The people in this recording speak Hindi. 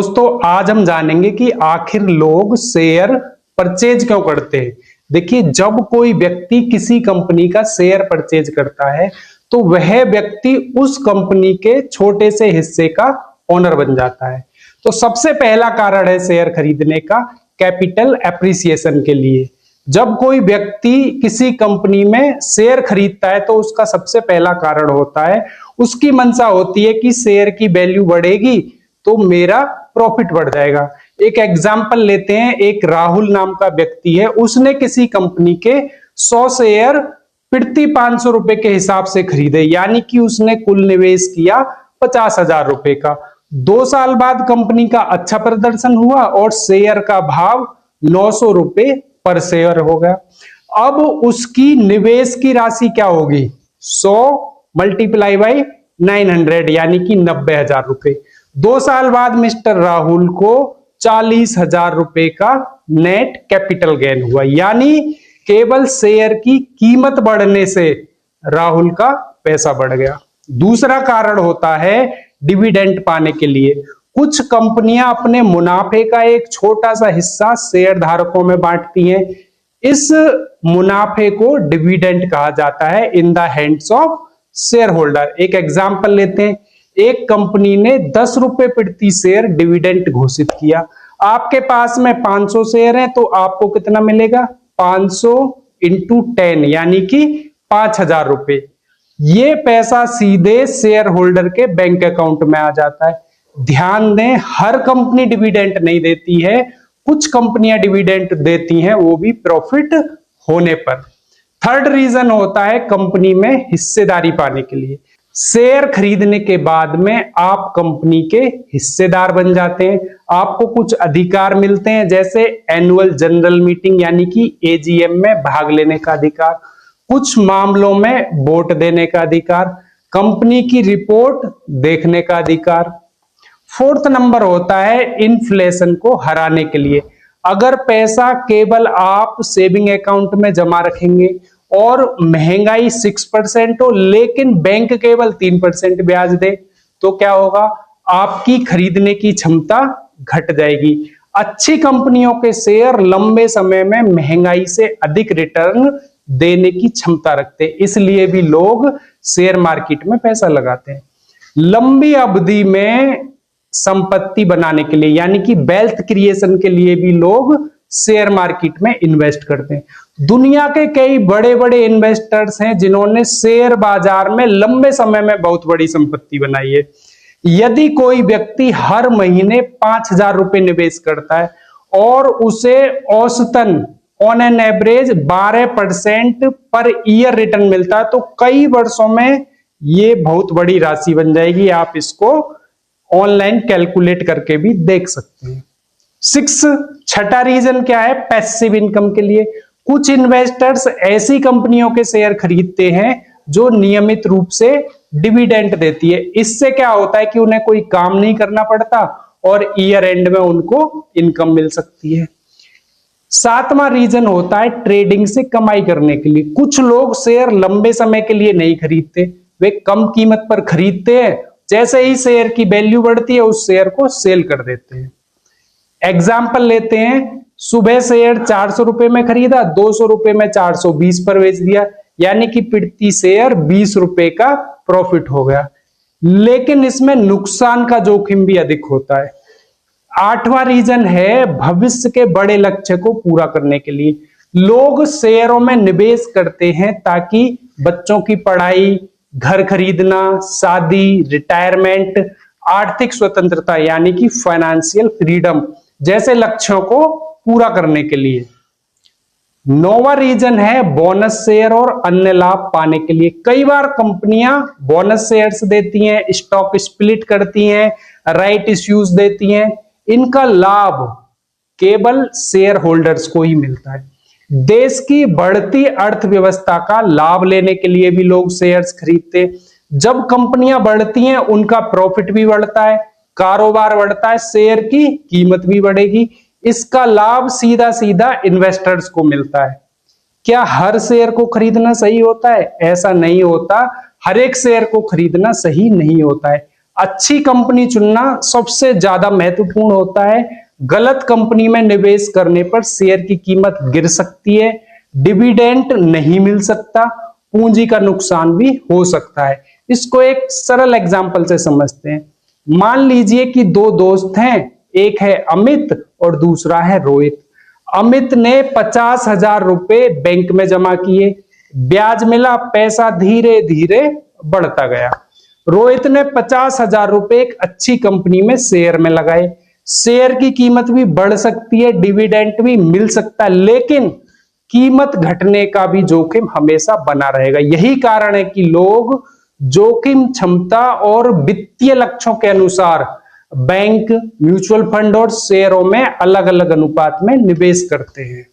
दोस्तों आज हम जानेंगे कि आखिर लोग शेयर परचेज क्यों करते हैं। देखिए, जब कोई व्यक्ति किसी कंपनी का शेयर परचेज करता है तो वह व्यक्ति उस कंपनी के छोटे से हिस्से का ओनर बन जाता है। तो सबसे पहला कारण है शेयर खरीदने का कैपिटल एप्रिसिएशन के लिए। जब कोई व्यक्ति किसी कंपनी में शेयर खरीदता है तो उसका सबसे पहला कारण होता है, उसकी मंशा होती है कि शेयर की वैल्यू बढ़ेगी तो मेरा प्रॉफिट बढ़ जाएगा। एक एग्जाम्पल लेते हैं, एक राहुल नाम का व्यक्ति है, उसने किसी कंपनी के 100 शेयर प्रति 500 रुपए के हिसाब से खरीदे, यानी कि उसने कुल निवेश किया 50,000 रुपए का। 2 साल बाद कंपनी का अच्छा प्रदर्शन हुआ और शेयर का भाव 900 रुपए पर शेयर हो गया। अब उसकी निवेश की राशि क्या होगी? 100 मल्टीप्लाई बाई 900 यानी कि 90,000 रुपए। 2 साल बाद मिस्टर राहुल को 40,000 रुपए का नेट कैपिटल गेन हुआ, यानी केवल शेयर की कीमत बढ़ने से राहुल का पैसा बढ़ गया। दूसरा कारण होता है डिविडेंड पाने के लिए। कुछ कंपनियां अपने मुनाफे का एक छोटा सा हिस्सा शेयर धारकों में बांटती हैं। इस मुनाफे को डिविडेंड कहा जाता है in the hands of share holder. एक एग्जांपल लेते हैं, एक कंपनी ने 10 रुपए प्रति शेयर डिविडेंड घोषित किया। आपके पास में 500 शेयर हैं तो आपको कितना मिलेगा? 500 इंटू 10 यानी कि 5,000 रुपए। ये पैसा सीधे शेयर होल्डर के बैंक अकाउंट में आ जाता है। ध्यान दें, हर कंपनी डिविडेंड नहीं देती है, कुछ कंपनियां डिविडेंड देती हैं, वो भी प्रॉफिट होने पर। थर्ड रीजन होता है कंपनी में हिस्सेदारी पाने के लिए। शेयर खरीदने के बाद में आप कंपनी के हिस्सेदार बन जाते हैं, आपको कुछ अधिकार मिलते हैं, जैसे एनुअल जनरल मीटिंग यानी कि एजीएम में भाग लेने का अधिकार, कुछ मामलों में वोट देने का अधिकार, कंपनी की रिपोर्ट देखने का अधिकार। फोर्थ नंबर होता है इन्फ्लेशन को हराने के लिए। अगर पैसा केवल आप सेविंग अकाउंट में जमा रखेंगे और महंगाई 6% हो लेकिन बैंक केवल 3% ब्याज दे तो क्या होगा? आपकी खरीदने की क्षमता घट जाएगी। अच्छी कंपनियों के शेयर लंबे समय में महंगाई से अधिक रिटर्न देने की क्षमता रखते हैं, इसलिए भी लोग शेयर मार्केट में पैसा लगाते हैं। लंबी अवधि में संपत्ति बनाने के लिए यानी कि वेल्थ क्रिएशन के लिए भी लोग शेयर मार्केट में इन्वेस्ट करते हैं। दुनिया के कई बड़े बड़े इन्वेस्टर्स हैं जिन्होंने शेयर बाजार में लंबे समय में बहुत बड़ी संपत्ति बनाई है। यदि कोई व्यक्ति हर महीने 5,000 रुपए निवेश करता है और उसे औसतन on an average 12% per year return मिलता है तो कई वर्षों में ये बहुत बड़ी राशि बन जाएगी। आप इसको ऑनलाइन कैलकुलेट करके भी देख सकते हैं। छठा रीजन क्या है? पैसिव इनकम के लिए। कुछ इन्वेस्टर्स ऐसी कंपनियों के शेयर खरीदते हैं जो नियमित रूप से डिविडेंड देती है। इससे क्या होता है कि उन्हें कोई काम नहीं करना पड़ता और ईयर एंड में उनको इनकम मिल सकती है। सातवां रीजन होता है ट्रेडिंग से कमाई करने के लिए। कुछ लोग शेयर लंबे समय के लिए नहीं खरीदते, वे कम कीमत पर खरीदते हैं, जैसे ही शेयर की वैल्यू बढ़ती है उस शेयर को सेल कर देते हैं। एग्जाम्पल लेते हैं, सुबह शेयर 400 रुपए में खरीदा, 200 रुपए में 420 पर बेच दिया, यानी कि प्रति शेयर 20 रुपए का प्रॉफिट हो गया। लेकिन इसमें नुकसान का जोखिम भी अधिक होता है। आठवां रीजन है भविष्य के बड़े लक्ष्य को पूरा करने के लिए। लोग शेयरों में निवेश करते हैं ताकि बच्चों की पढ़ाई, घर खरीदना, शादी, रिटायरमेंट, आर्थिक स्वतंत्रता यानी कि फाइनेंशियल फ्रीडम जैसे लक्ष्यों को पूरा करने के लिए। 9वां रीजन है बोनस शेयर और अन्य लाभ पाने के लिए। कई बार कंपनियां बोनस शेयर्स देती हैं, स्टॉक स्प्लिट करती हैं, राइट इश्यूज देती हैं। इनका लाभ केवल शेयर होल्डर्स को ही मिलता है। देश की बढ़ती अर्थव्यवस्था का लाभ लेने के लिए भी लोग शेयर्स खरीदते हैं। जब कंपनियां बढ़ती हैं उनका प्रॉफिट भी बढ़ता है, कारोबार बढ़ता है, शेयर की कीमत भी बढ़ेगी। इसका लाभ सीधा सीधा इन्वेस्टर्स को मिलता है। क्या हर शेयर को खरीदना सही होता है? ऐसा नहीं होता। हर एक शेयर को खरीदना सही नहीं होता है। अच्छी कंपनी चुनना सबसे ज्यादा महत्वपूर्ण होता है। गलत कंपनी में निवेश करने पर शेयर की कीमत गिर सकती है, डिविडेंड नहीं मिल सकता, पूंजी का नुकसान भी हो सकता है। इसको एक सरल एग्जांपल से समझते हैं। मान लीजिए कि दो दोस्त हैं, एक है अमित और दूसरा है रोहित। अमित ने 50,000 रुपए बैंक में जमा किए, ब्याज मिला, पैसा धीरे धीरे बढ़ता गया। रोहित ने 50,000 रुपए एक अच्छी कंपनी में शेयर में लगाए। शेयर की कीमत भी बढ़ सकती है, डिविडेंड भी मिल सकता है, लेकिन कीमत घटने का भी जोखिम हमेशा बना रहेगा। यही कारण है कि लोग जोखिम क्षमता और वित्तीय लक्ष्यों के अनुसार बैंक, म्यूचुअल फंड और शेयरों में अलग अलग अनुपात में निवेश करते हैं।